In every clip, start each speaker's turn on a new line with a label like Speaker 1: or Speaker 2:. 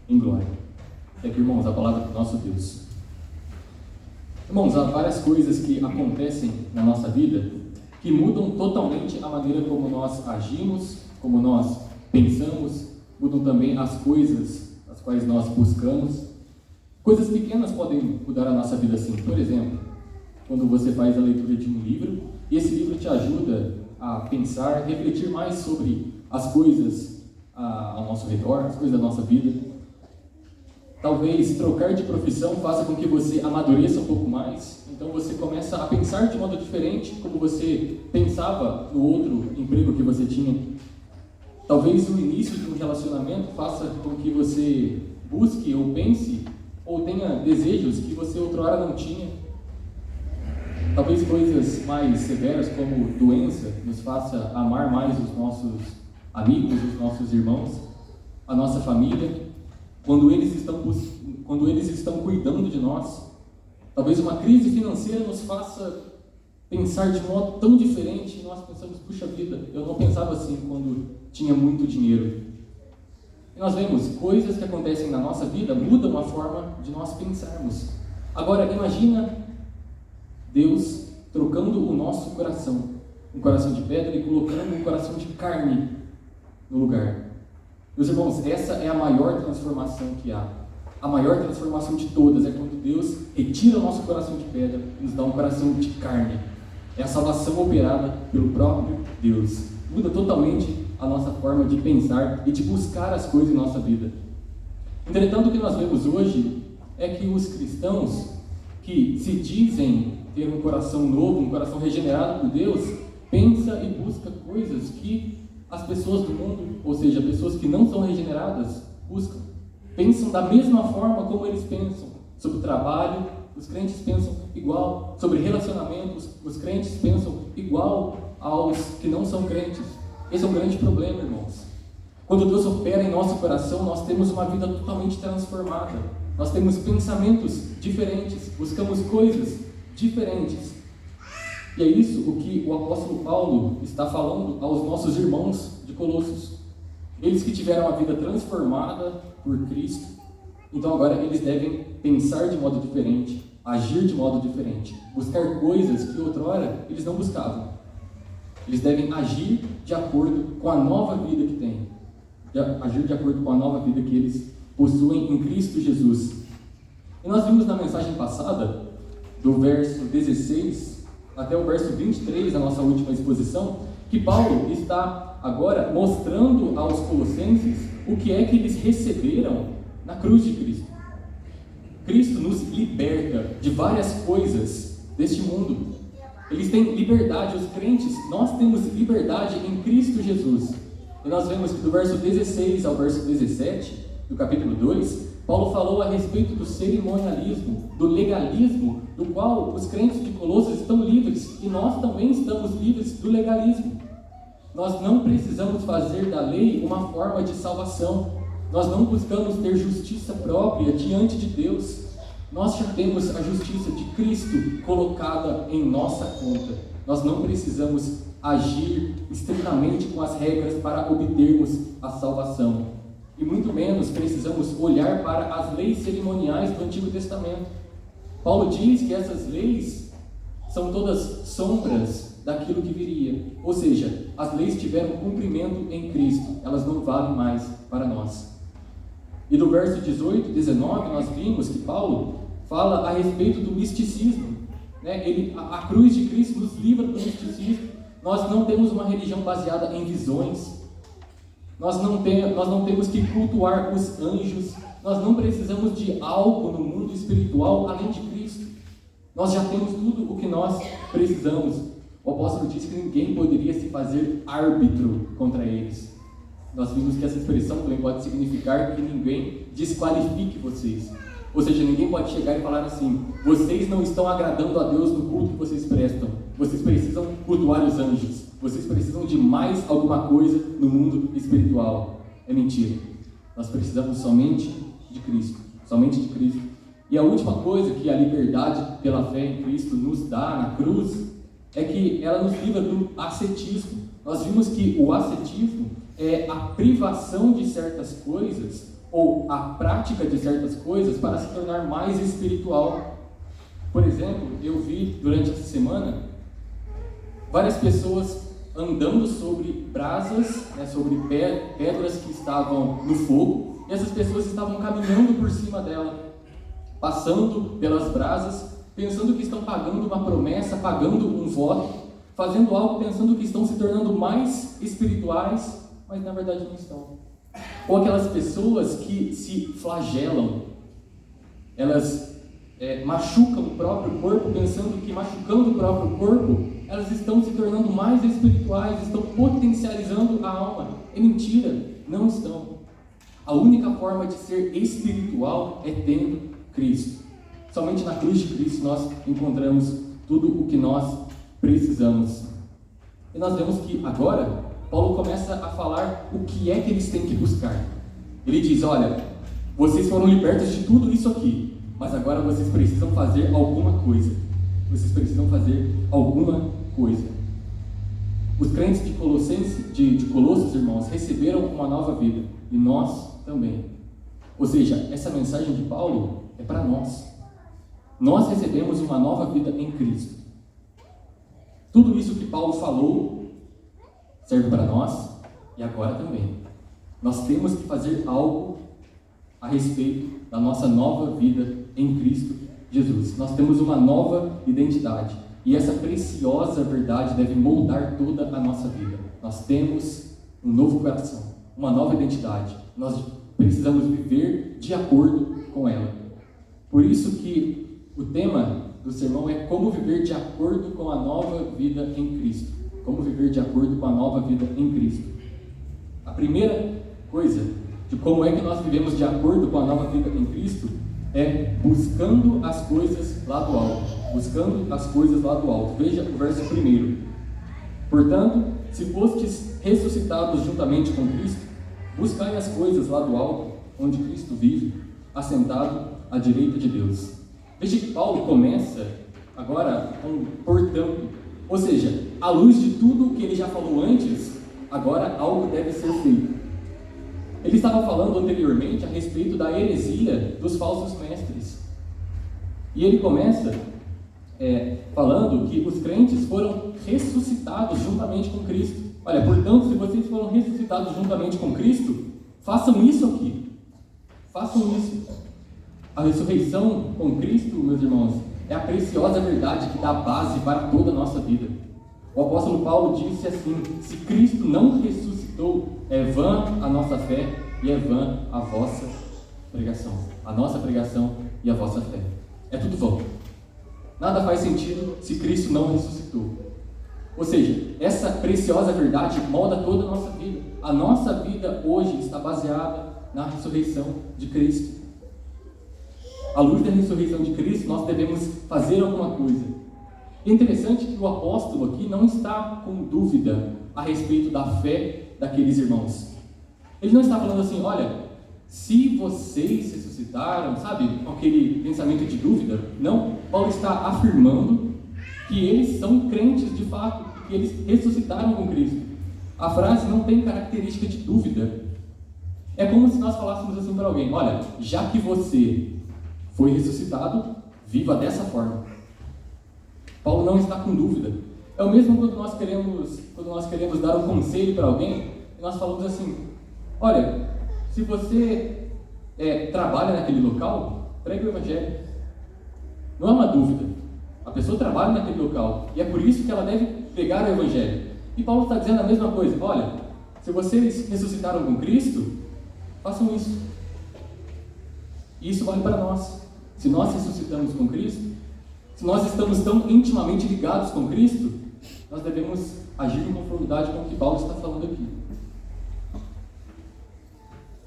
Speaker 1: em glória. É que, irmãos, a palavra do nosso Deus. Irmãos, há várias coisas que acontecem na nossa vida que mudam totalmente a maneira como nós agimos, como nós pensamos, mudam também as coisas as quais nós buscamos. Coisas pequenas podem mudar a nossa vida assim. Por exemplo, quando você faz a leitura de um livro, e esse livro te ajuda a pensar, refletir mais sobre as coisas ao nosso redor, as coisas da nossa vida. Talvez trocar de profissão faça com que você amadureça um pouco mais, então você começa a pensar de modo diferente, como você pensava no outro emprego que você tinha. Talvez o início de um relacionamento faça com que você busque ou pense ou tenha desejos que você outrora não tinha. Talvez coisas mais severas como doença nos faça amar mais os nossos amigos, os nossos irmãos, a nossa família, quando eles estão cuidando de nós. Talvez uma crise financeira nos faça pensar de modo tão diferente e nós pensamos, puxa vida, eu não pensava assim quando tinha muito dinheiro. E nós vemos coisas que acontecem na nossa vida mudam a forma de nós pensarmos. Agora, imagina Deus trocando o nosso coração, um coração de pedra, e colocando um coração de carne no lugar. Meus irmãos, essa é a maior transformação que há. A maior transformação de todas é quando Deus retira o nosso coração de pedra e nos dá um coração de carne. É a salvação operada pelo próprio Deus. Muda totalmente a nossa forma de pensar e de buscar as coisas em nossa vida. Entretanto, o que nós vemos hoje é que os cristãos que se dizem ter um coração novo, um coração regenerado por Deus, pensa e busca coisas que as pessoas do mundo, ou seja, pessoas que não são regeneradas, buscam. Pensam da mesma forma como eles pensam sobre trabalho. Os crentes pensam igual. Sobre relacionamentos, os crentes pensam igual aos que não são crentes. Esse é um grande problema, irmãos. Quando Deus opera em nosso coração, nós temos uma vida totalmente transformada. Nós temos pensamentos diferentes, buscamos coisas diferentes. E é isso o que o apóstolo Paulo está falando aos nossos irmãos de Colossos. Eles que tiveram a vida transformada por Cristo, então agora eles devem pensar de modo diferente, agir de modo diferente, buscar coisas que outrora eles não buscavam. Eles devem agir de acordo com a nova vida que têm, agir de acordo com a nova vida que eles possuem em Cristo Jesus. E nós vimos na mensagem passada, do verso 16 até o verso 23 da nossa última exposição, que Paulo está agora mostrando aos colossenses o que é que eles receberam na cruz de Cristo. Cristo nos liberta de várias coisas deste mundo. Eles têm liberdade, os crentes, nós temos liberdade em Cristo Jesus. E nós vemos que do verso 16 ao verso 17 do capítulo 2, Paulo falou a respeito do cerimonialismo, do legalismo, do qual os crentes de Colossos estão livres, e nós também estamos livres do legalismo. Nós não precisamos fazer da lei uma forma de salvação. Nós não buscamos ter justiça própria diante de Deus. Nós já temos a justiça de Cristo colocada em nossa conta. Nós não precisamos agir estritamente com as regras para obtermos a salvação. E muito menos precisamos olhar para as leis cerimoniais do Antigo Testamento. Paulo diz que essas leis são todas sombras daquilo que viria. Ou seja, as leis tiveram cumprimento em Cristo. Elas não valem mais para nós. E no verso 18 e 19 nós vimos que Paulo fala a respeito do misticismo. A cruz de Cristo nos livra do misticismo. Nós não temos uma religião baseada em visões. Nós não temos que cultuar os anjos. Nós não precisamos de algo no mundo espiritual além de Cristo. Nós já temos tudo o que nós precisamos. O apóstolo disse que ninguém poderia se fazer árbitro contra eles. Nós vimos que essa expressão também pode significar que ninguém desqualifique vocês. Ou seja, ninguém pode chegar e falar assim: vocês não estão agradando a Deus no culto que vocês prestam. Vocês precisam cultuar os anjos. Vocês precisam de mais alguma coisa no mundo espiritual. É mentira. Nós precisamos somente de Cristo. Somente de Cristo. E a última coisa que a liberdade pela fé em Cristo nos dá na cruz é que ela nos livra do ascetismo. Nós vimos que o ascetismo é a privação de certas coisas ou a prática de certas coisas para se tornar mais espiritual. Por exemplo, eu vi durante essa semana várias pessoas andando sobre brasas, sobre pedras que estavam no fogo, e essas pessoas estavam caminhando por cima dela, passando pelas brasas, pensando que estão pagando uma promessa, pagando um voto, fazendo algo pensando que estão se tornando mais espirituais, mas na verdade não estão. Ou aquelas pessoas que se flagelam, elas machucam o próprio corpo, pensando que machucando o próprio corpo, elas estão se tornando mais espirituais, estão potencializando a alma. É mentira, não estão. A única forma de ser espiritual é tendo Cristo. Somente na cruz de Cristo nós encontramos tudo o que nós precisamos. E nós vemos que agora Paulo começa a falar o que é que eles têm que buscar. Ele diz, olha, vocês foram libertos de tudo isso aqui, mas agora vocês precisam fazer alguma coisa. Vocês precisam fazer alguma coisa. Os crentes de Colossos, irmãos, receberam uma nova vida, e nós também. Ou seja, essa mensagem de Paulo é para nós. Nós recebemos uma nova vida em Cristo. Tudo isso que Paulo falou serve para nós e agora também. Nós temos que fazer algo a respeito da nossa nova vida em Cristo Jesus. Nós temos uma nova identidade e essa preciosa verdade deve moldar toda a nossa vida. Nós temos um novo coração, uma nova identidade. Nós precisamos viver de acordo com ela. Por isso que o tema do sermão é como viver de acordo com a nova vida em Cristo. Como viver de acordo com a nova vida em Cristo. A primeira coisa de como é que nós vivemos de acordo com a nova vida em Cristo é buscando as coisas lá do alto. Buscando as coisas lá do alto. Veja o verso 1. Portanto, se fostes ressuscitados juntamente com Cristo, buscai as coisas lá do alto, onde Cristo vive, assentado à direita de Deus. Veja que Paulo começa agora com portanto, ou seja, à luz de tudo o que ele já falou antes, agora algo deve ser feito. Ele estava falando anteriormente a respeito da heresia dos falsos mestres. E ele começa falando que os crentes foram ressuscitados juntamente com Cristo. Olha, portanto, se vocês foram ressuscitados juntamente com Cristo, façam isso aqui. Façam isso. A ressurreição com Cristo, meus irmãos, é a preciosa verdade que dá base para toda a nossa vida. O apóstolo Paulo disse assim: se Cristo não ressuscitou, é vã a nossa fé e é vã a vossa pregação. A nossa pregação e a vossa fé. É tudo vão. Nada faz sentido se Cristo não ressuscitou. Ou seja, essa preciosa verdade molda toda a nossa vida. A nossa vida hoje está baseada na ressurreição de Cristo. À luz da ressurreição de Cristo, nós devemos fazer alguma coisa. E é interessante que o apóstolo aqui não está com dúvida a respeito da fé daqueles irmãos. Ele não está falando assim, olha, se vocês ressuscitaram, sabe, com aquele pensamento de dúvida. Não, Paulo está afirmando que eles são crentes de fato, que eles ressuscitaram com Cristo. A frase não tem característica de dúvida. É como se nós falássemos assim para alguém, olha, já que você foi ressuscitado, viva dessa forma. Paulo não está com dúvida. É o mesmo quando nós queremos dar um conselho para alguém, e nós falamos assim, olha, se você trabalha naquele local, pregue o Evangelho. Não é uma dúvida. A pessoa trabalha naquele local, e é por isso que ela deve pregar o Evangelho. E Paulo está dizendo a mesma coisa, olha, se vocês ressuscitaram com Cristo, façam isso. E isso vale para nós. Se nós ressuscitamos com Cristo, se nós estamos tão intimamente ligados com Cristo, nós devemos agir em conformidade com o que Paulo está falando aqui.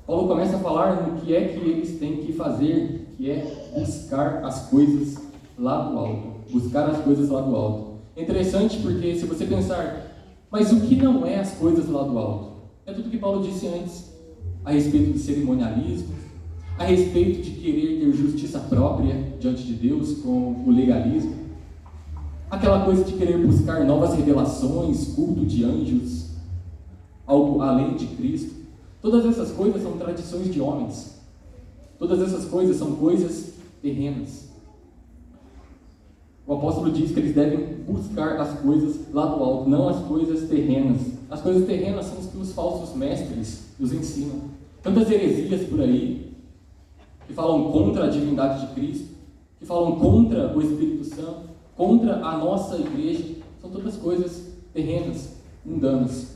Speaker 1: Paulo começa a falar no que é que eles têm que fazer, que é buscar as coisas lá do alto. Buscar as coisas lá do alto. É interessante porque se você pensar, mas o que não é as coisas lá do alto? É tudo que Paulo disse antes, a respeito do cerimonialismo, a respeito de querer ter justiça própria diante de Deus com o legalismo, aquela coisa de querer buscar novas revelações, culto de anjos, algo além de Cristo. Todas essas coisas são tradições de homens. Todas essas coisas são coisas terrenas. O apóstolo diz que eles devem buscar as coisas lá do alto, não as coisas terrenas. As coisas terrenas são as que os falsos mestres nos ensinam. Tantas heresias por aí, que falam contra a divindade de Cristo, que falam contra o Espírito Santo, contra a nossa igreja, são todas coisas terrenas, mundanas.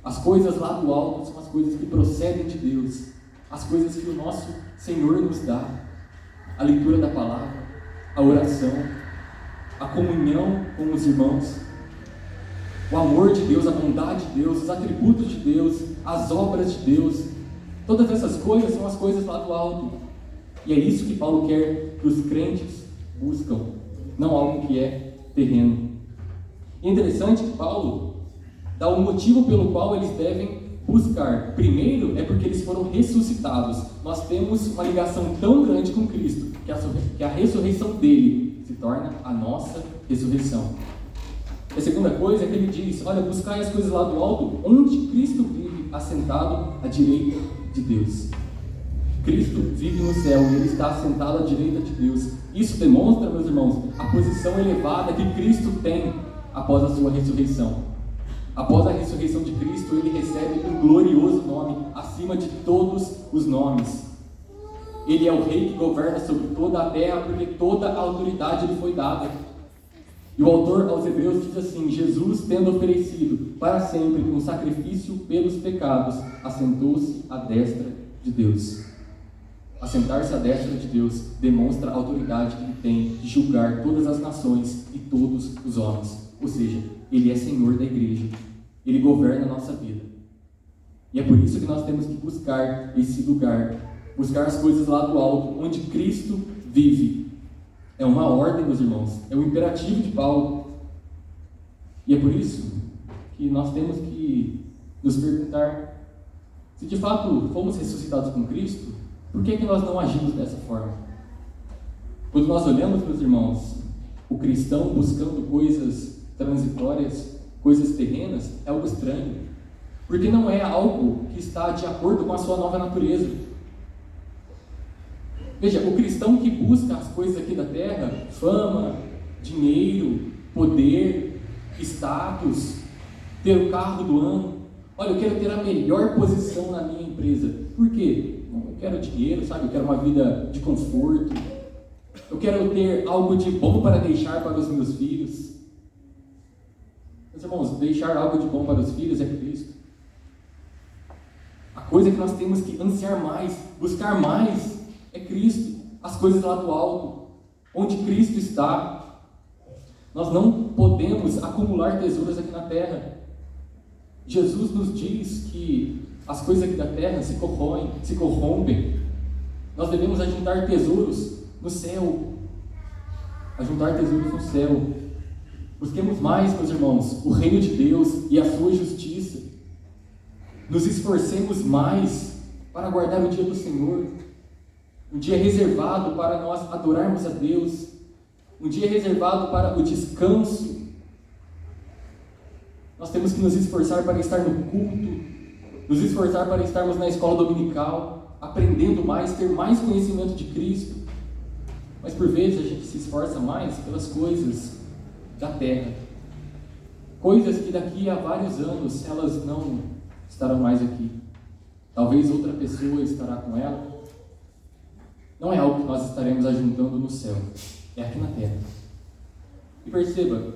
Speaker 1: As coisas lá do alto são as coisas que procedem de Deus, as coisas que o nosso Senhor nos dá, a leitura da palavra, a oração, a comunhão com os irmãos, o amor de Deus, a bondade de Deus, os atributos de Deus, as obras de Deus. Todas essas coisas são as coisas lá do alto. E é isso que Paulo quer que os crentes buscam, não algo que é terreno. E é interessante que Paulo dá o motivo pelo qual eles devem buscar. Primeiro, é porque eles foram ressuscitados. Nós temos uma ligação tão grande com Cristo, que a ressurreição dele se torna a nossa ressurreição. A segunda coisa é que ele diz: olha, buscai as coisas lá do alto, onde Cristo vive, assentado à direita de Deus. Cristo vive no céu e ele está assentado à direita de Deus. Isso demonstra, meus irmãos, a posição elevada que Cristo tem após a sua ressurreição. Após a ressurreição de Cristo, ele recebe um glorioso nome acima de todos os nomes. Ele é o rei que governa sobre toda a terra, porque toda a autoridade lhe foi dada. E o autor aos Hebreus diz assim: Jesus, tendo oferecido para sempre um sacrifício pelos pecados, assentou-se à destra de Deus. Assentar-se à destra de Deus demonstra a autoridade que ele tem de julgar todas as nações e todos os homens. Ou seja, ele é Senhor da igreja. Ele governa a nossa vida. E é por isso que nós temos que buscar esse lugar, buscar as coisas lá do alto, onde Cristo vive. É uma ordem, meus irmãos, é um imperativo de Paulo. E é por isso que nós temos que nos perguntar: se de fato fomos ressuscitados com Cristo, por que nós não agimos dessa forma? Quando nós olhamos, meus irmãos, o cristão buscando coisas transitórias, coisas terrenas, é algo estranho, porque não é algo que está de acordo com a sua nova natureza. Veja, o cristão que busca as coisas aqui da terra, fama, dinheiro, poder, status, ter o carro do ano. Olha, eu quero ter a melhor posição na minha empresa. Por quê? Eu quero dinheiro, sabe? Eu quero uma vida de conforto. Eu quero ter algo de bom para deixar para os meus filhos. Meus irmãos, deixar algo de bom para os filhos é Cristo. A coisa que nós temos que ansiar mais, buscar mais, é Cristo. As coisas lá do alto, onde Cristo está. Nós não podemos acumular tesouros aqui na terra. Jesus nos diz que as coisas aqui da terra se corrompem. Nós devemos ajuntar tesouros no céu. Ajuntar tesouros no céu. Busquemos mais, meus irmãos, o reino de Deus e a sua justiça. Nos esforcemos mais para guardar o dia do Senhor. Um dia reservado para nós adorarmos a Deus. Um dia reservado para o descanso. Nós temos que nos esforçar para estar no culto, nos esforçar para estarmos na escola dominical, aprendendo mais, ter mais conhecimento de Cristo. Mas por vezes a gente se esforça mais pelas coisas da terra. Coisas que daqui a vários anos elas não estarão mais aqui. Talvez outra pessoa estará com ela. Não é algo que nós estaremos ajuntando no céu, é aqui na terra. E perceba,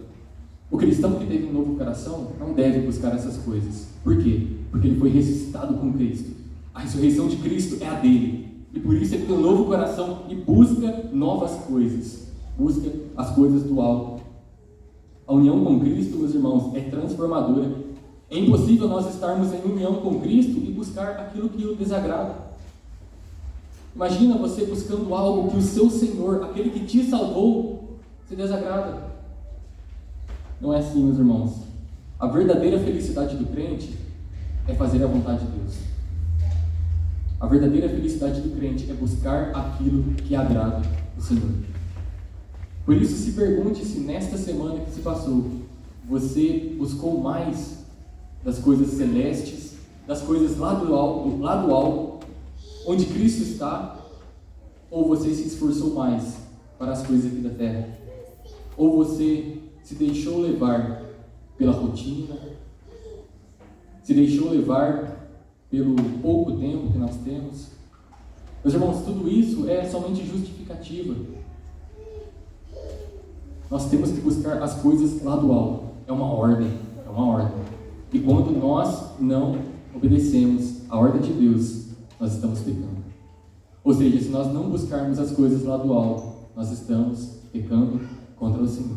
Speaker 1: o cristão que teve um novo coração não deve buscar essas coisas. Por quê? Porque ele foi ressuscitado com Cristo. A ressurreição de Cristo é a dele. E por isso ele tem um novo coração e busca novas coisas. Busca as coisas do alto. A união com Cristo, meus irmãos, é transformadora. É impossível nós estarmos em união com Cristo e buscar aquilo que o desagrada. Imagina você buscando algo que o seu Senhor, aquele que te salvou, se desagrada. Não é assim, meus irmãos. A verdadeira felicidade do crente é fazer a vontade de Deus. A verdadeira felicidade do crente é buscar aquilo que agrada o Senhor. Por isso, se pergunte se nesta semana que se passou, você buscou mais das coisas celestes, das coisas lá do alto, onde Cristo está, Ou você se esforçou mais para as coisas aqui da terra? Ou você se deixou levar pela rotina? Se deixou levar pelo pouco tempo que nós temos? Meus irmãos, tudo isso é somente justificativa. Nós temos que buscar as coisas lá do alto. É uma ordem. E quando nós não obedecemos a ordem de Deus, nós estamos pecando. Ou seja, se nós não buscarmos as coisas lá do alto, nós estamos pecando contra o Senhor.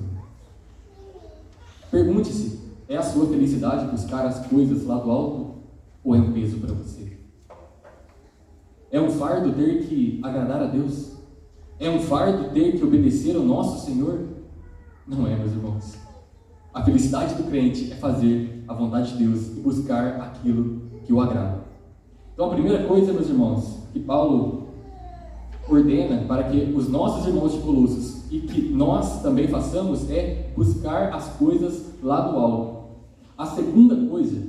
Speaker 1: Pergunte-se, é a sua felicidade buscar as coisas lá do alto? Ou é um peso para você? É um fardo ter que agradar a Deus? É um fardo ter que obedecer ao nosso Senhor? Não é, meus irmãos. A felicidade do crente é fazer a vontade de Deus e buscar aquilo que o agrada. Então a primeira coisa, meus irmãos, que Paulo ordena para que os nossos irmãos de Colossos e que nós também façamos é buscar as coisas lá do alto. A segunda coisa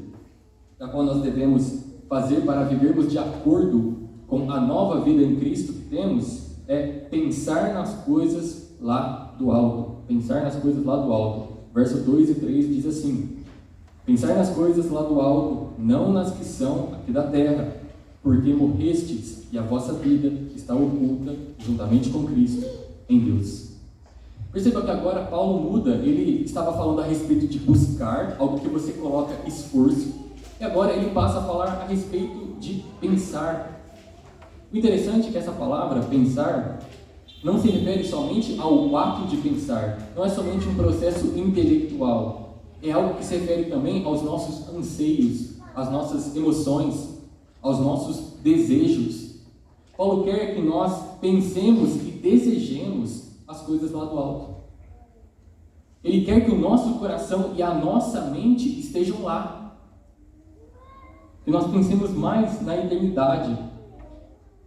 Speaker 1: da qual nós devemos fazer para vivermos de acordo com a nova vida em Cristo que temos é pensar nas coisas lá do alto. Pensar nas coisas lá do alto. Verso 2 e 3 diz assim: pensar nas coisas lá do alto, não nas que são aqui da terra, porque morrestes e a vossa vida está oculta juntamente com Cristo em Deus. Perceba que agora Paulo muda, ele estava falando a respeito de buscar, algo que você coloca esforço, e agora ele passa a falar a respeito de pensar. O interessante é que essa palavra, pensar, não se refere somente ao ato de pensar, não é somente um processo intelectual, é algo que se refere também aos nossos anseios, às nossas emoções, aos nossos desejos. Paulo quer que nós pensemos e desejemos as coisas lá do alto. Ele quer que o nosso coração e a nossa mente estejam lá. Que nós pensemos mais na eternidade.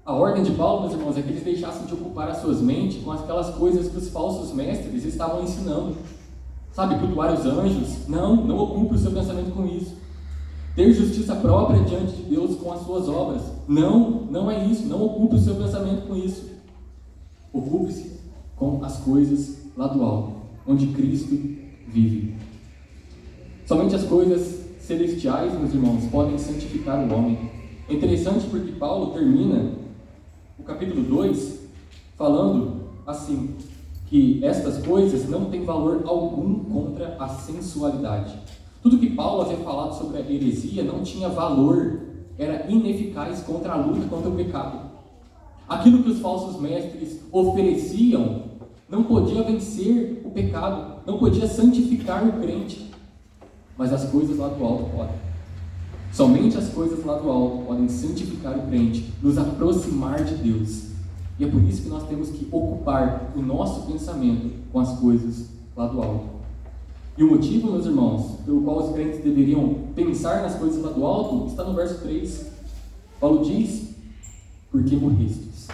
Speaker 1: A ordem de Paulo, meus irmãos, é que eles deixassem de ocupar as suas mentes com aquelas coisas que os falsos mestres estavam ensinando. Sabe, cultuar os anjos? Não ocupe o seu pensamento com isso. Ter justiça própria diante de Deus com as suas obras? Não é isso. Não ocupe o seu pensamento com isso. Ocupe-se com as coisas lá do alto, onde Cristo vive. Somente as coisas celestiais, meus irmãos, podem santificar o homem. É interessante porque Paulo termina o capítulo 2 falando assim, que estas coisas não têm valor algum contra a sensualidade. Tudo que Paulo havia falado sobre a heresia não tinha valor, era ineficaz contra a luta contra o pecado. Aquilo que os falsos mestres ofereciam não podia vencer o pecado, não podia santificar o crente, mas as coisas lá do alto podem. Somente as coisas lá do alto podem santificar o crente, nos aproximar de Deus. E é por isso que nós temos que ocupar o nosso pensamento com as coisas lá do alto. E o motivo, meus irmãos, pelo qual os crentes deveriam pensar nas coisas lá do alto, está no verso 3. Paulo diz: porque morrestes.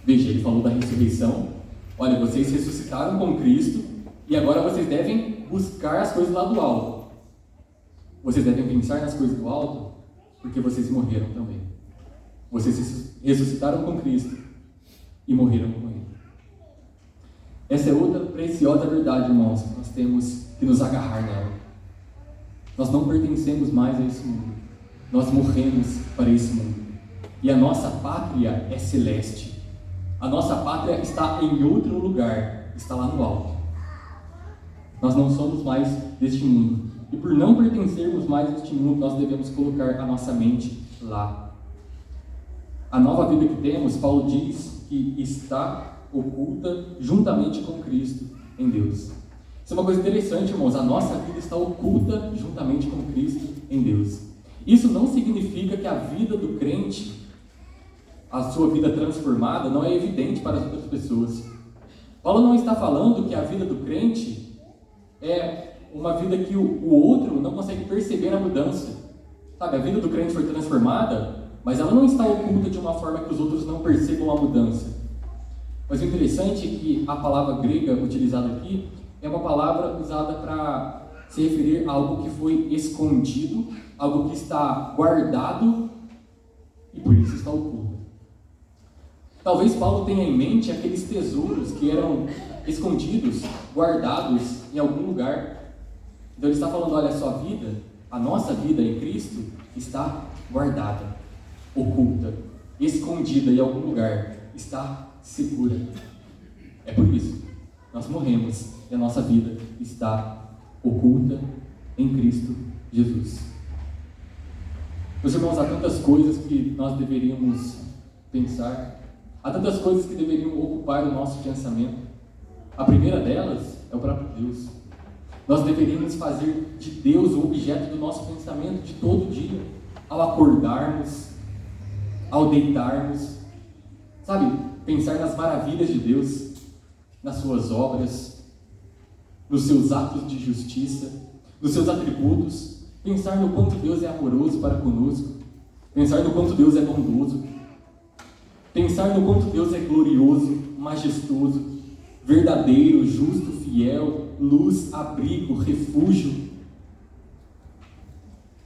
Speaker 1: Veja, ele falou da ressurreição. Olha, vocês ressuscitaram com Cristo e agora vocês devem buscar as coisas lá do alto. Vocês devem pensar nas coisas do alto porque vocês morreram também. Vocês ressuscitaram com Cristo e morreram com Ele. Essa é outra preciosa verdade, irmãos, que nós temos que nos agarrar nela. Nós não pertencemos mais a esse mundo. Nós morremos para esse mundo. E a nossa pátria é celeste. A nossa pátria está em outro lugar, está lá no alto. Nós não somos mais deste mundo. E por não pertencermos mais a este mundo, nós devemos colocar a nossa mente lá. A nova vida que temos, Paulo diz que está oculta juntamente com Cristo em Deus. Isso é uma coisa interessante, irmãos. A nossa vida está oculta juntamente com Cristo em Deus. Isso não significa que a vida do crente, a sua vida transformada, não é evidente para as outras pessoas. Paulo não está falando que a vida do crente é uma vida que o outro não consegue perceber a mudança. Sabe, a vida do crente foi transformada, mas ela não está oculta de uma forma que os outros não percebam a mudança. Mas o interessante é que a palavra grega utilizada aqui é uma palavra usada para se referir a algo que foi escondido, algo que está guardado e por isso está oculto. Talvez Paulo tenha em mente aqueles tesouros que eram escondidos, guardados em algum lugar. Então ele está falando, olha, a sua vida, a nossa vida em Cristo está guardada, oculta, escondida em algum lugar, está segura. É por isso, nós morremos e a nossa vida está oculta em Cristo Jesus. Meus irmãos, há tantas coisas que nós deveríamos pensar, há tantas coisas que deveriam ocupar o nosso pensamento. A primeira delas é o próprio Deus. Nós deveríamos fazer de Deus o objeto do nosso pensamento de todo dia, ao acordarmos, ao deitarmos, sabe? Pensar nas maravilhas de Deus, nas suas obras, nos seus atos de justiça, nos seus atributos, pensar no quanto Deus é amoroso para conosco, pensar no quanto Deus é bondoso, pensar no quanto Deus é glorioso, majestoso, verdadeiro, justo, fiel, luz, abrigo, refúgio.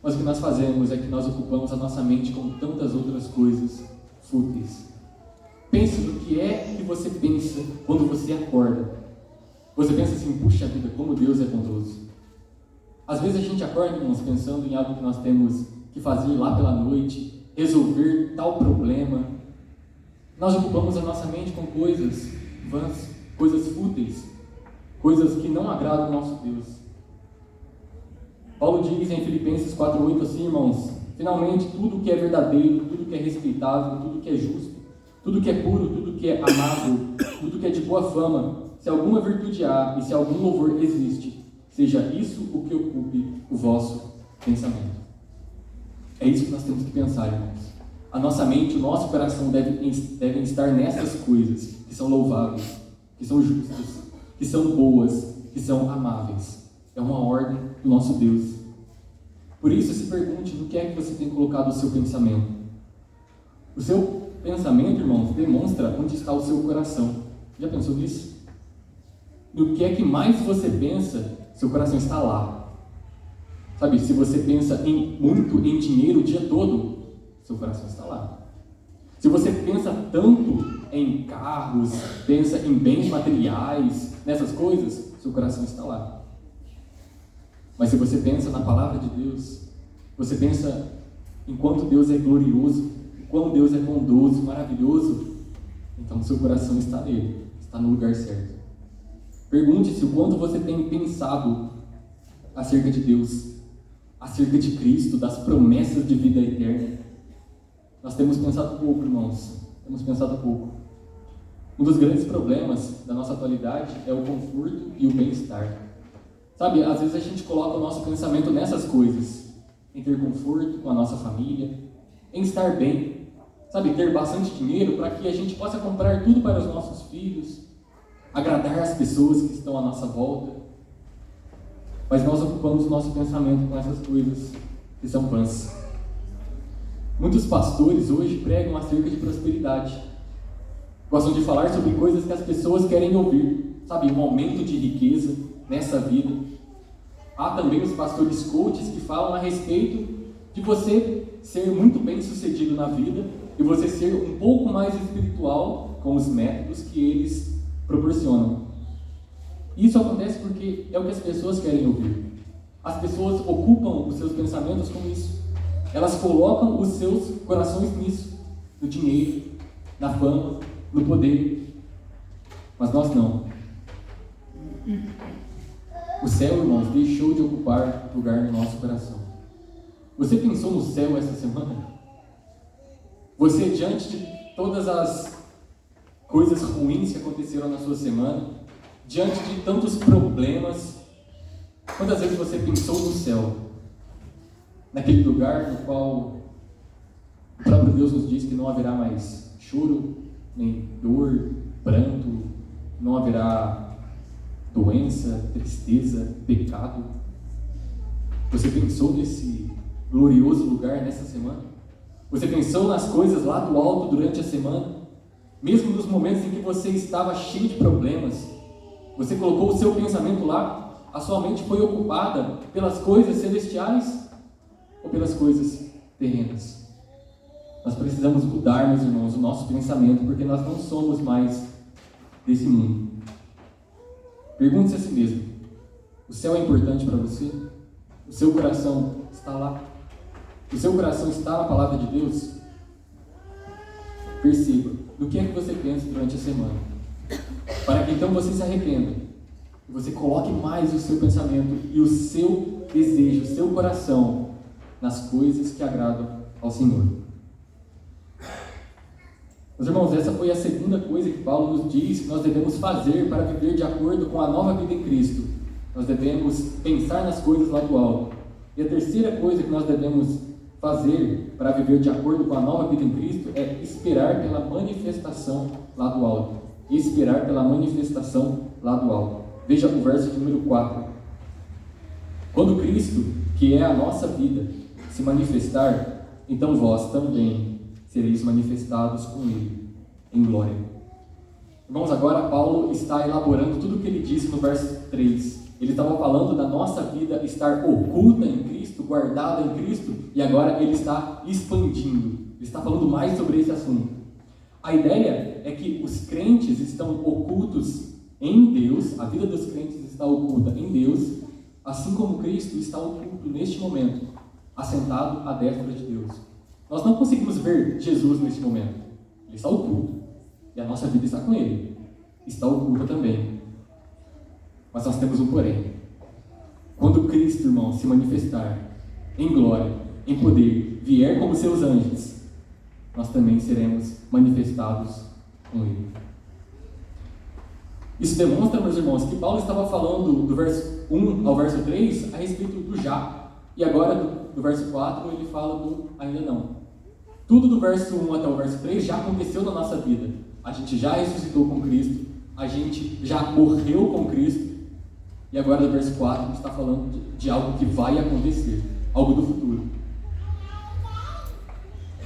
Speaker 1: Mas o que nós fazemos é que nós ocupamos a nossa mente com tantas outras coisas fúteis. Pense no que é que você pensa quando você acorda. Você pensa assim, puxa vida, como Deus é bondoso. Às vezes a gente acorda, irmãos, pensando em algo que nós temos que fazer lá pela noite, resolver tal problema. Nós ocupamos a nossa mente com coisas vãs, coisas fúteis, coisas que não agradam ao nosso Deus. Paulo diz em Filipenses 4:8 assim, irmãos, finalmente tudo que é verdadeiro, tudo que é respeitável, tudo que é justo, tudo que é puro, tudo que é amável, tudo que é de boa fama, se alguma virtude há e se algum louvor existe, seja isso o que ocupe o vosso pensamento. É isso que nós temos que pensar, irmãos. A nossa mente, o nosso coração devem estar nessas coisas que são louváveis, que são justas, que são boas, que são amáveis. É uma ordem do nosso Deus. Por isso, se pergunte no que é que você tem colocado o seu pensamento. O seu pensamento, irmãos, demonstra onde está o seu coração. Já pensou nisso? No que é que mais você pensa, seu coração está lá. Sabe, se você pensa muito em dinheiro o dia todo, seu coração está lá. Se você pensa tanto em carros, pensa em bens materiais, nessas coisas, seu coração está lá. Mas se você pensa na palavra de Deus, você pensa em quanto Deus é glorioso, em quanto Deus é bondoso, maravilhoso, então seu coração está nele, está no lugar certo. Pergunte-se o quanto você tem pensado acerca de Deus, acerca de Cristo, das promessas de vida eterna. Nós temos pensado pouco, irmãos, temos pensado pouco. Um dos grandes problemas da nossa atualidade é o conforto e o bem-estar. Sabe, às vezes a gente coloca o nosso pensamento nessas coisas, em ter conforto com a nossa família, em estar bem, sabe, ter bastante dinheiro para que a gente possa comprar tudo para os nossos filhos, agradar as pessoas que estão à nossa volta. Mas nós ocupamos o nosso pensamento com essas coisas que são vãs. Muitos pastores hoje pregam acerca de prosperidade. Gostam de falar sobre coisas que as pessoas querem ouvir, sabe, um aumento de riqueza nessa vida. Há também os pastores coaches que falam a respeito de você ser muito bem sucedido na vida e você ser um pouco mais espiritual com os métodos que eles proporcionam. Isso acontece porque é o que as pessoas querem ouvir. As pessoas ocupam os seus pensamentos com isso. Elas colocam os seus corações nisso, no dinheiro, na fama, no poder. Mas nós não. O céu, irmãos, deixou de ocupar lugar no nosso coração. Você pensou no céu essa semana? Você, diante de todas as coisas ruins que aconteceram na sua semana, diante de tantos problemas, quantas vezes você pensou no céu? Naquele lugar no qual o próprio Deus nos diz que não haverá mais choro, nem dor, pranto, não haverá doença, tristeza, pecado. Você pensou nesse glorioso lugar nessa semana? Você pensou nas coisas lá do alto durante a semana? Mesmo nos momentos em que você estava cheio de problemas, você colocou o seu pensamento lá? A sua mente foi ocupada pelas coisas celestiais ou pelas coisas terrenas? Nós precisamos mudar, meus irmãos, o nosso pensamento, porque nós não somos mais desse mundo. Pergunte-se a si mesmo: o céu é importante para você? O seu coração está lá? O seu coração está na palavra de Deus? Perceba do que é que você pensa durante a semana, para que então você se arrependa e você coloque mais o seu pensamento e o seu desejo, o seu coração nas coisas que agradam ao Senhor. Meus irmãos, essa foi a segunda coisa que Paulo nos diz que nós devemos fazer para viver de acordo com a nova vida em Cristo. Nós devemos pensar nas coisas lá do alto. E a terceira coisa que nós devemos fazer para viver de acordo com a nova vida em Cristo é esperar pela manifestação lá do alto. Esperar pela manifestação lá do alto. Veja o verso de número 4. Quando Cristo, que é a nossa vida, se manifestar, então vós também sereis manifestados com Ele em glória. Irmãos, agora Paulo está elaborando tudo o que ele disse no verso 3. Ele estava falando da nossa vida estar oculta em Cristo, guardada em Cristo, e agora ele está expandindo. Ele está falando mais sobre esse assunto. A ideia é que os crentes estão ocultos em Deus, a vida dos crentes está oculta em Deus, assim como Cristo está oculto neste momento, assentado à destra de Deus. Nós não conseguimos ver Jesus neste momento. Ele está oculto. E a nossa vida está com Ele. Está oculta também. Mas nós temos um porém. Quando Cristo, irmão, se manifestar em glória, em poder, vier como seus anjos, nós também seremos manifestados com Ele. Isso demonstra, meus irmãos, que Paulo estava falando do verso 1 ao verso 3 a respeito do já. E agora, do verso 4, ele fala do ainda não. Tudo do verso 1 até o verso 3 já aconteceu na nossa vida. A gente já ressuscitou com Cristo, a gente já morreu com Cristo, e agora do verso 4 a gente está falando de algo que vai acontecer, algo do futuro.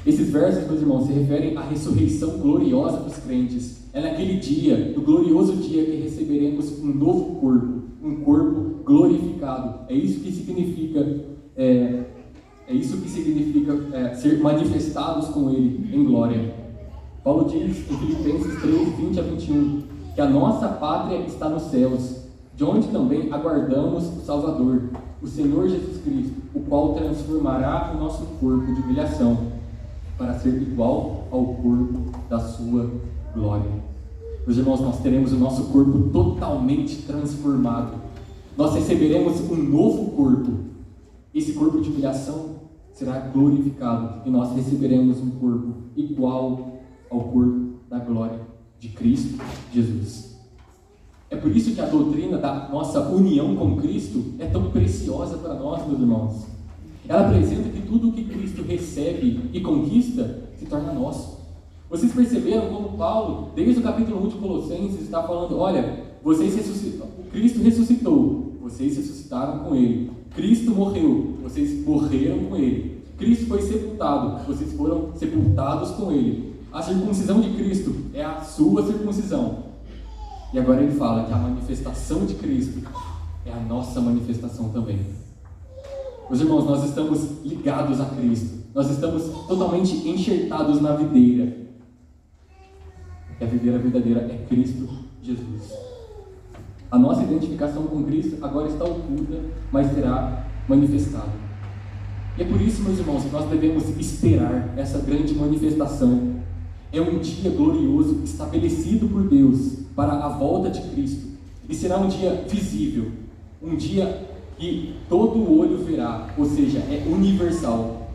Speaker 1: Esses versos, meus irmãos, se referem à ressurreição gloriosa dos crentes. É naquele dia, no glorioso dia, que receberemos um novo corpo, um corpo glorificado. É isso que significa ser manifestados com Ele em glória. Paulo diz em Filipenses 3, 20 a 21, que a nossa pátria está nos céus, de onde também aguardamos o Salvador, o Senhor Jesus Cristo, o qual transformará o nosso corpo de humilhação, para ser igual ao corpo da sua glória. Meus irmãos, nós teremos o nosso corpo totalmente transformado. Nós receberemos um novo corpo. Esse corpo de humilhação será glorificado e nós receberemos um corpo igual ao corpo da glória de Cristo Jesus. É por isso que a doutrina da nossa união com Cristo é tão preciosa para nós, meus irmãos. Ela apresenta que tudo o que Cristo recebe e conquista se torna nosso. Vocês perceberam como Paulo, desde o capítulo 1 de Colossenses, está falando: olha, Cristo ressuscitou, vocês ressuscitaram com Ele. Cristo morreu, vocês morreram com Ele. Cristo foi sepultado, vocês foram sepultados com Ele. A circuncisão de Cristo é a sua circuncisão. E agora ele fala que a manifestação de Cristo é a nossa manifestação também. Meus irmãos, nós estamos ligados a Cristo. Nós estamos totalmente enxertados na videira. E a videira verdadeira é Cristo Jesus. A nossa identificação com Cristo agora está oculta, mas será manifestada. E é por isso, meus irmãos, que nós devemos esperar essa grande manifestação. É um dia glorioso estabelecido por Deus para a volta de Cristo. E será um dia visível, um dia que todo olho verá, ou seja, é universal.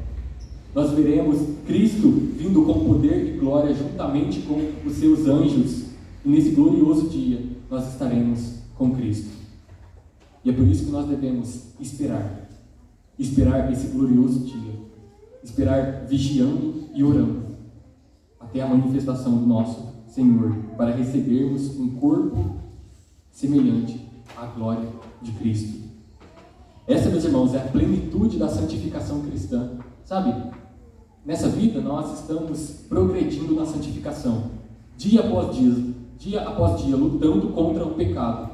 Speaker 1: Nós veremos Cristo vindo com poder e glória juntamente com os seus anjos. E nesse glorioso dia nós estaremos com Cristo. E é por isso que nós devemos esperar esse glorioso dia, esperar vigiando e orando até a manifestação do nosso Senhor, para recebermos um corpo semelhante à glória de Cristo. Essa, meus irmãos, é a plenitude da santificação cristã. Sabe, nessa vida nós estamos progredindo na santificação, dia após dia, lutando contra o pecado,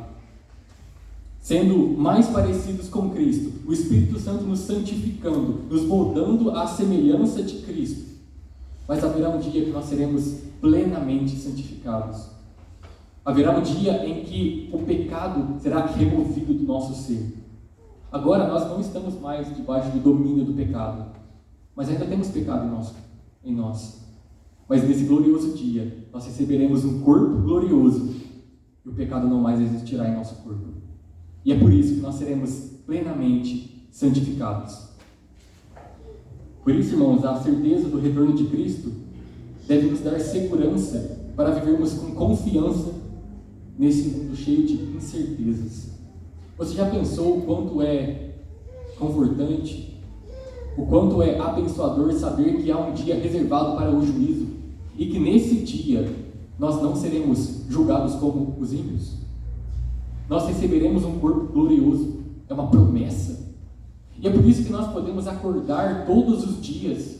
Speaker 1: sendo mais parecidos com Cristo, o Espírito Santo nos santificando, nos moldando à semelhança de Cristo. mas haverá um dia que nós seremos plenamente santificados. Haverá um dia em que o pecado será removido do nosso ser. Agora nós não estamos mais debaixo do domínio do pecado, mas ainda temos pecado em nós. Mas nesse glorioso dia, nós receberemos um corpo glorioso e o pecado não mais existirá em nosso corpo. E é por isso que nós seremos plenamente santificados. Por isso, irmãos, a certeza do retorno de Cristo deve nos dar segurança para vivermos com confiança nesse mundo cheio de incertezas. Você já pensou o quanto é confortante, o quanto é abençoador saber que há um dia reservado para o juízo e que nesse dia nós não seremos julgados como os ímpios? Nós receberemos um corpo glorioso, é uma promessa. E é por isso que nós podemos acordar todos os dias,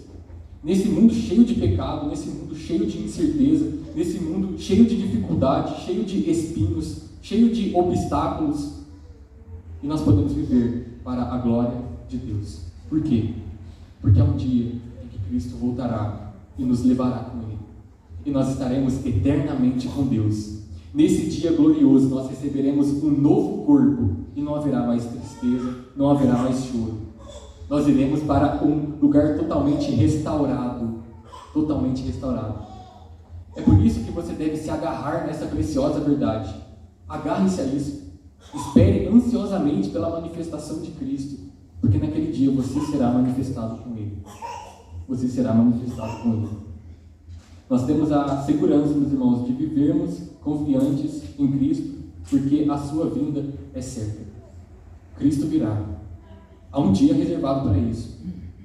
Speaker 1: nesse mundo cheio de pecado, nesse mundo cheio de incerteza, nesse mundo cheio de dificuldade, cheio de espinhos, cheio de obstáculos, e nós podemos viver para a glória de Deus. Por quê? Porque há um dia em que Cristo voltará e nos levará com Ele, e nós estaremos eternamente com Deus. Nesse dia glorioso nós receberemos um novo corpo e não haverá mais tristeza, não haverá mais choro. Nós iremos para um lugar totalmente restaurado, totalmente restaurado. É por isso que você deve se agarrar nessa preciosa verdade. Agarre-se a isso. Espere ansiosamente pela manifestação de Cristo, porque naquele dia você será manifestado com Ele. Você será manifestado com Ele. Nós temos a segurança, meus irmãos, de vivermos confiantes em Cristo, porque a sua vinda é certa. Cristo virá. Há um dia reservado para isso.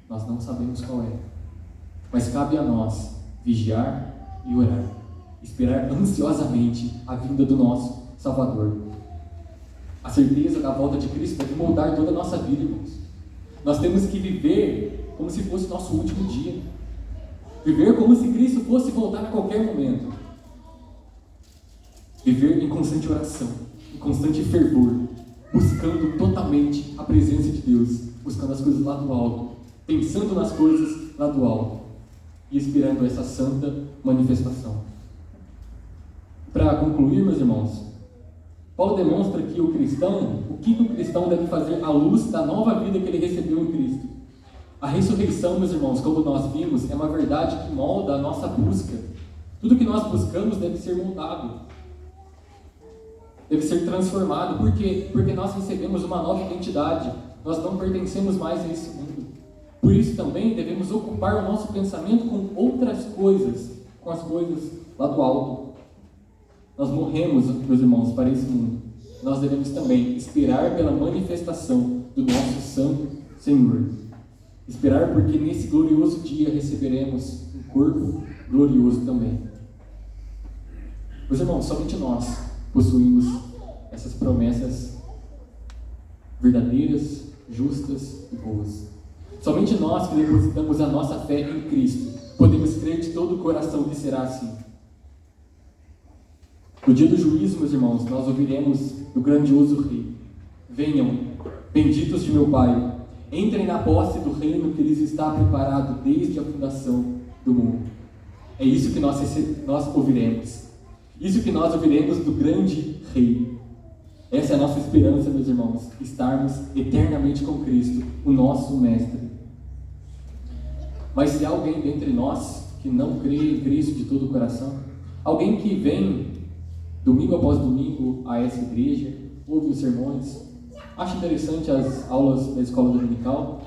Speaker 1: Nós não sabemos qual é. Mas cabe a nós vigiar e orar. Esperar ansiosamente a vinda do nosso Salvador. A certeza da volta de Cristo deve moldar toda a nossa vida, irmãos. Nós temos que viver como se fosse nosso último dia. Viver como se Cristo fosse voltar a qualquer momento. Viver em constante oração, em constante fervor, buscando totalmente a presença de Deus, buscando as coisas lá do alto, pensando nas coisas lá do alto e esperando essa santa manifestação. Para concluir, meus irmãos, Paulo demonstra que o que o cristão deve fazer à luz da nova vida que ele recebeu em Cristo. A ressurreição, meus irmãos, como nós vimos, é uma verdade que molda a nossa busca. Tudo que nós buscamos deve ser moldado, deve ser transformado. Por quê? Porque nós recebemos uma nova identidade. Nós não pertencemos mais a esse mundo. Por isso também devemos ocupar o nosso pensamento com outras coisas, com as coisas lá do alto. Nós morremos, meus irmãos, para esse mundo. Nós devemos também esperar pela manifestação do nosso Santo Senhor. Esperar porque nesse glorioso dia receberemos um corpo glorioso também. Meus irmãos, somente nós possuímos essas promessas verdadeiras, justas e boas. Somente nós que depositamos a nossa fé em Cristo podemos crer de todo o coração que será assim. No dia do juízo, meus irmãos, nós ouviremos do grandioso Rei: venham, benditos de meu Pai, entrem na posse do reino que lhes está preparado desde a fundação do mundo. É isso que nós ouviremos. Isso que nós ouviremos do grande Rei. Essa é a nossa esperança, meus irmãos, estarmos eternamente com Cristo, o nosso Mestre. Mas se há alguém dentre nós que não crê em Cristo de todo o coração, alguém que vem domingo após domingo a essa igreja, ouve os sermões, acha interessante as aulas da escola dominical,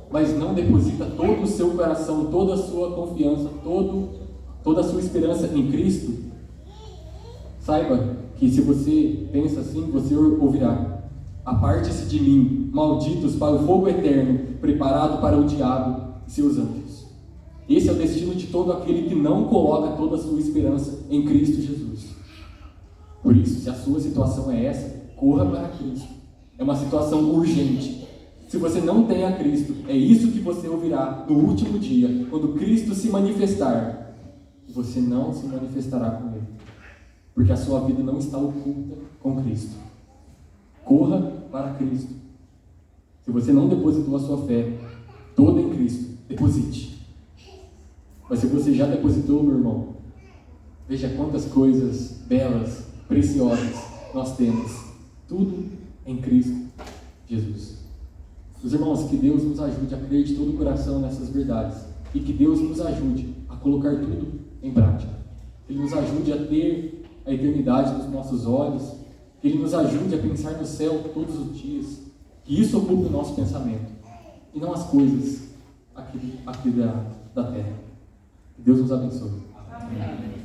Speaker 1: mas não deposita todo o seu coração, toda a sua confiança, toda a sua esperança em Cristo, saiba que se você pensa assim, você ouvirá: aparte-se de mim, malditos, para o fogo eterno, preparado para o diabo e seus anjos. Esse é o destino de todo aquele que não coloca toda a sua esperança em Cristo Jesus. Por isso, se a sua situação é essa, corra para Cristo. É uma situação urgente. Se você não tem a Cristo, é isso que você ouvirá no último dia, quando Cristo se manifestar. E você não se manifestará com Ele, porque a sua vida não está oculta com Cristo. Corra para Cristo. Se você não depositou a sua fé toda em Cristo, deposite. Mas se você já depositou, meu irmão, veja quantas coisas belas, preciosas nós temos. Tudo em Cristo Jesus. Meus irmãos, que Deus nos ajude a crer de todo o coração nessas verdades. E que Deus nos ajude a colocar tudo em prática. Que Ele nos ajude a ter a eternidade nos nossos olhos. Que Ele nos ajude a pensar no céu todos os dias. Que isso ocupe o nosso pensamento. E não as coisas aqui da terra. Que Deus nos abençoe.
Speaker 2: Amém.